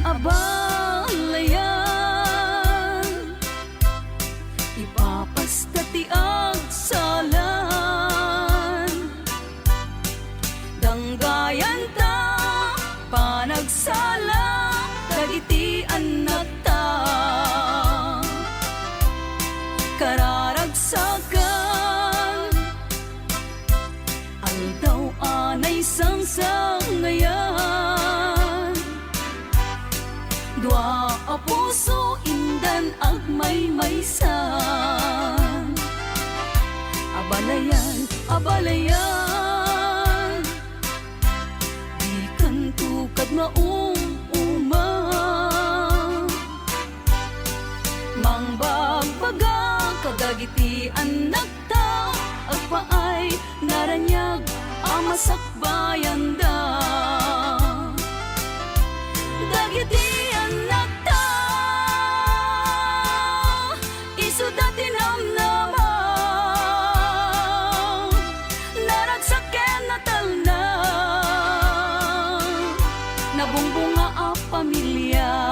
abalayan, ipapastati ang salan, danggayan ta panagsala, dagitian na ta, kararagsakan, aldaw anay sangsangayan, dua a puso indan agmaymaysan, abalayan, abalayan, di kan tukad maumuma, mangbagbaga kadagitian nagta, agpaay naranyag amasakbayan da, dagitian nagta, isu dati namnama, naragsaken natal na, nabungbunga a pamilya.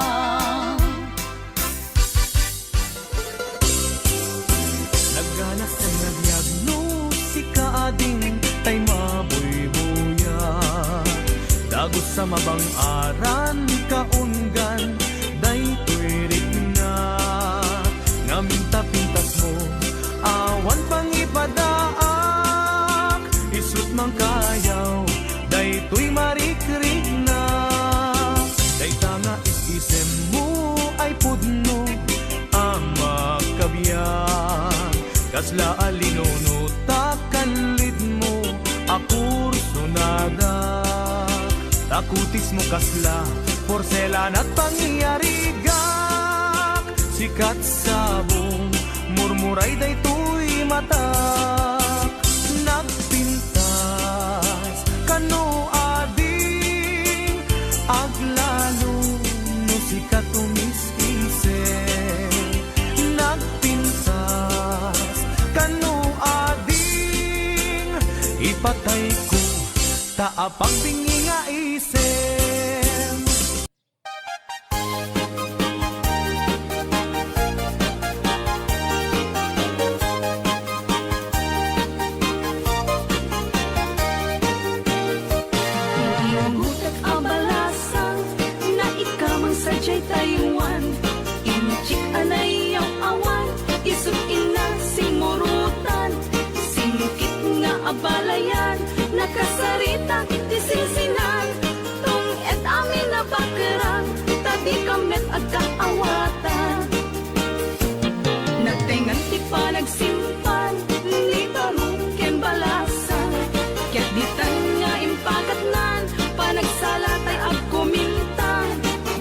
Nagganas na nagyagno si kaading tay mabuy-buya, dagos sa mabang aran kaunggan, day tuwirik na ngaminta-pintas mo, awan pang ipadaak, isut mang kayaw, day tuy marikrik na, day tanga isisem mo ay pudno ang makabiyan, kasla alinono takanlid mo akurso nada, takutis mo kasla porselan at pangyarigak, sikat sabong murmuray day tuy matak, nagpintas kano ading aglalo no sikat umis-isip, nagpintas kano ading ipatay ko taapang bingi nga isip. Iwangutak abalasan na ikamang sadyay Taiwan, inchik anay ang awan, isut ina simurutan, sinukit nga abalayan, nakasarita tisinsinan, tung et amin na bakaran, tabi kamet at kaawatan, nagtengan ti pa nagsimpan, ni tarong ken balasan, ket ditan nga impakatnan, panagsalatay ag kumintan,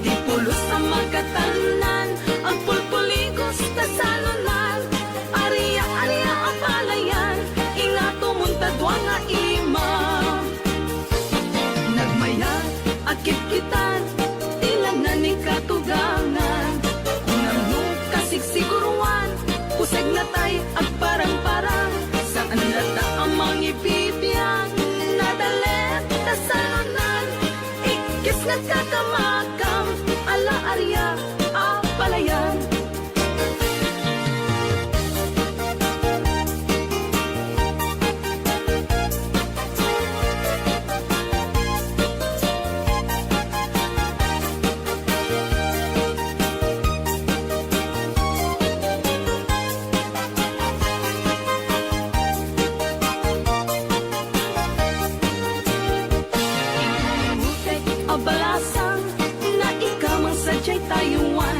di pulos ang magkatanan, ang pulpuligos ta salunan, ariya-ariya ang palayan, inga tumuntadwa nga ima, nagmayat at kitkitan, tilanan ni katugangan, kunamno kasigsiguruan, pusag na tay at parang-parang, saan nata ang mga ibibiyang, nadalet ta salunan, ikis nagkakamakam, ala arya apalayan. Abalasang na ikamang sadyay Taiwan,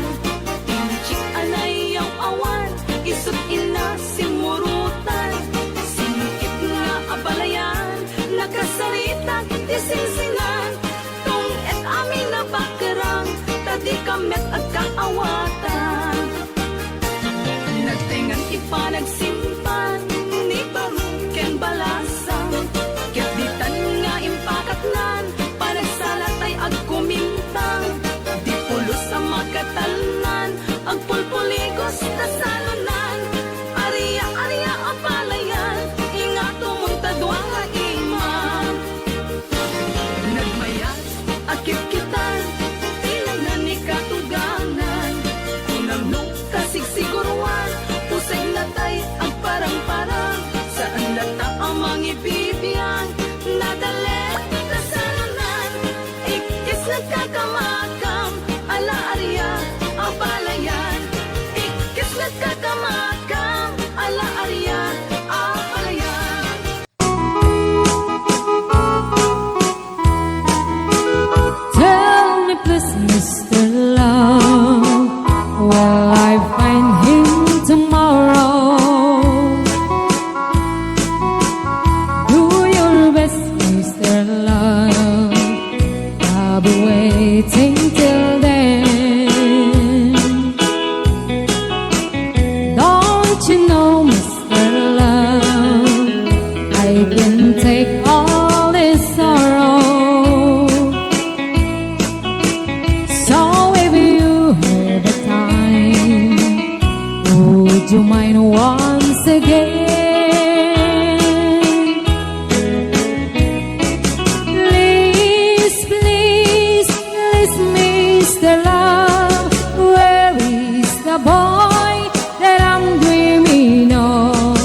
this Mr. Love? Will I find him tomorrow? Do your best, Mr. Love. I'll be waiting till then. Don't you know, Mr. Love, I can take all this sorrow. So if you have the time, would you mind once again? Please, please, please, Mr. Love, where is the boy that I'm dreaming of?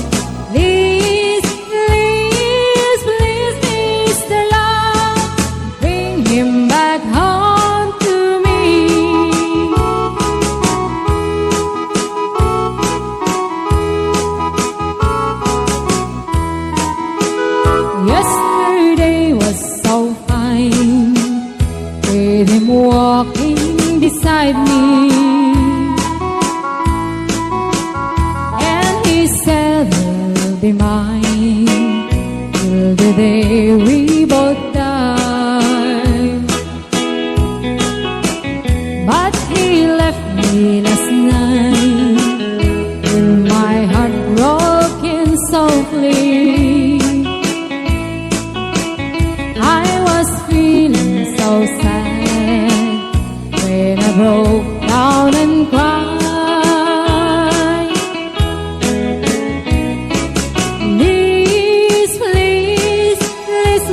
Please, please, please, Mr. Love, bring him back home to me. Yesterday was so fine, with him walking beside me. And he said he'll be mine till the day we both die. But he left me last night with my heart broken softly. I was feeling so sad when I broke down and cried. Please, please, please,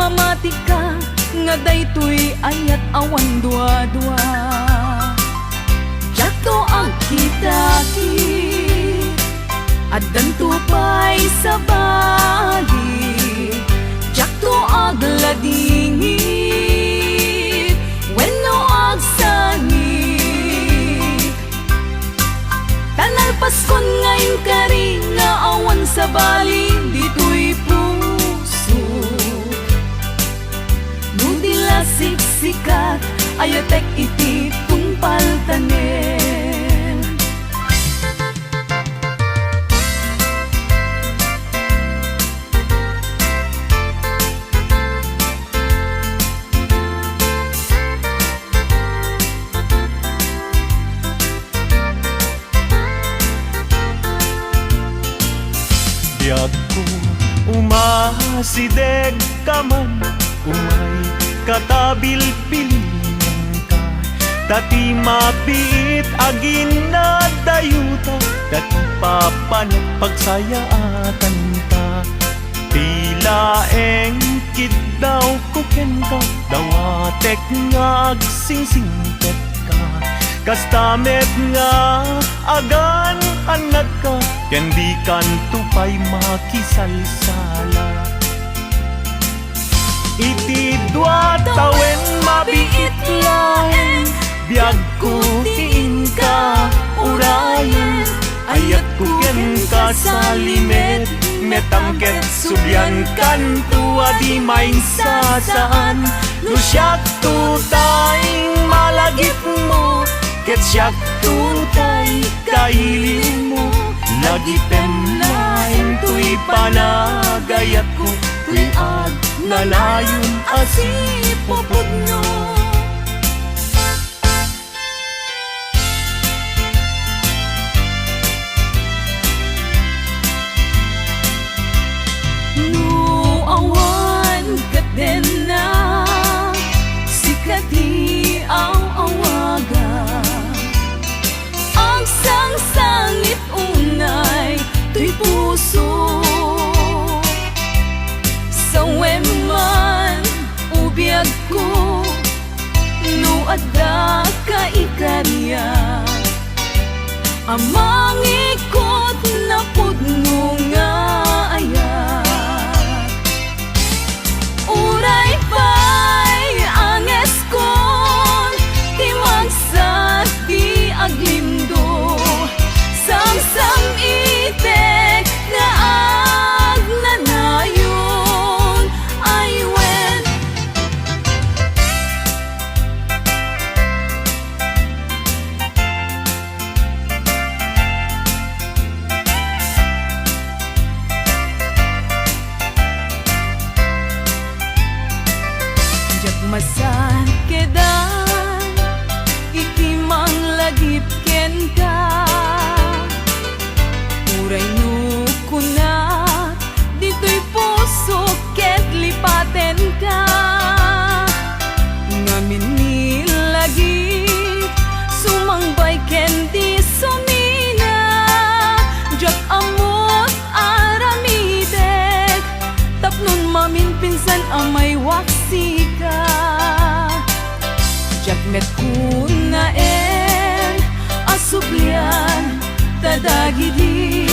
amati ka nga daytoy ayat awan dua-dua. Jato ang kitaki at danto pa'y sa bali. Jato ag ladingit wenno ag sangit. Tanal Paskon ngayon kari nga awan sa bali dito'y puso. Nudila siksikat ayatek iti tungpal tanen. Biag ko umasideg ka man, umay katabil-pilingan ka. Dati mabiit agin na dayuta, dati papanat pagsayaatan ka. Tila engkid daw kuken ka, dawatek nga agsingsingpet ka. Kastamet nga agan anak ka, kendi kan tupay makisalsala. Iti dua tawen mabiit laeng, biag ko tiin ka urayan. Ayat ko ken ka sa limet, metangket subyan kan tua di main sasaan. No siyak tutaing malagip mo, ket siyak tutay kailin mo. Lagi temlaeng tuy panagayat ko, tuy ag nalayon asipopod nyo. No awan kat din na sikati ang awaga. Ang sangsangit unay tuy puso. Sa weman ubiag ko, no adda ka ikarya. Amang ikot na pudno nga ayat. Uray pa'y anges kon, timagsat di aglimdo. Samsam itek nga agnanayon ay wen. Jak masan kedan iti manglagip ken ka. Uray no kunat dito'y puso ket lipaten ka. Ngamin nilagip sumangbay ken di sumina. Jak amot aramidek tapnon mamin pinsan amay waksi ka. Jak met kunaen asublian tadagidi.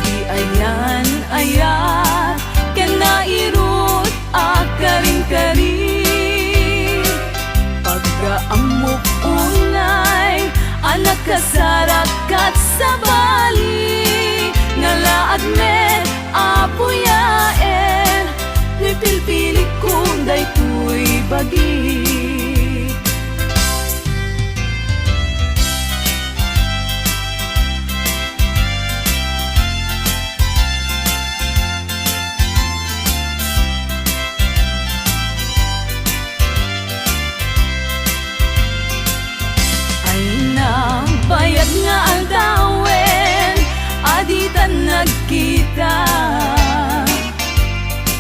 Di ayan ayat ken nairut akaring-karing. Pagkaamok unay anak kasarakat sa bali. Ngalaad met apuyaen, tuy pilpili kung daytoy bagi. Bayad nga aldawen, aditan nagkita.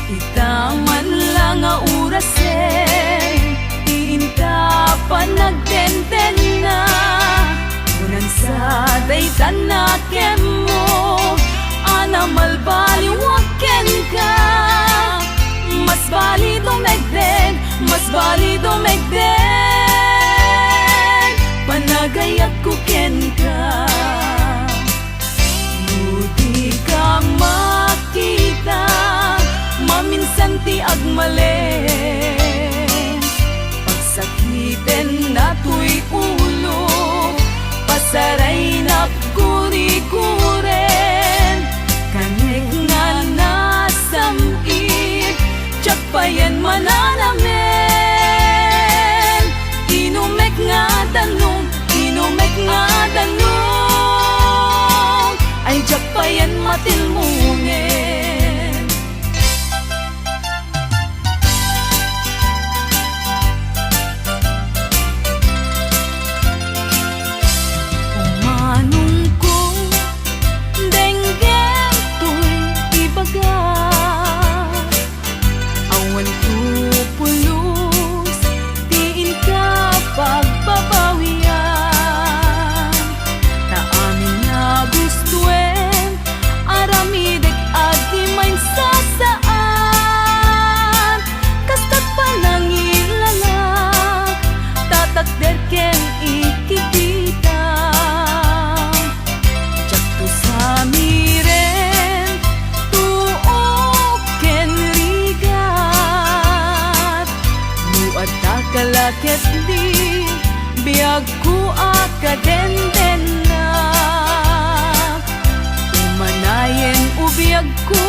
Itaman lang nga orasen, iinta pa nagtenten na. Unan sa daytan na kemo, anamal baliwaken ka. umanayan matilmungen. Umanong ko denggem to'y ibaga, awan ko pulos tiin ka pagbabawian. Ta amin nga gustuen aramidek adi main sasaan, kastat panangilalak tatakder ken ikikita. Jakto sa miren tuok ken rigat, muad takalakes di biag ku akadenden na, umanayen ubiag ko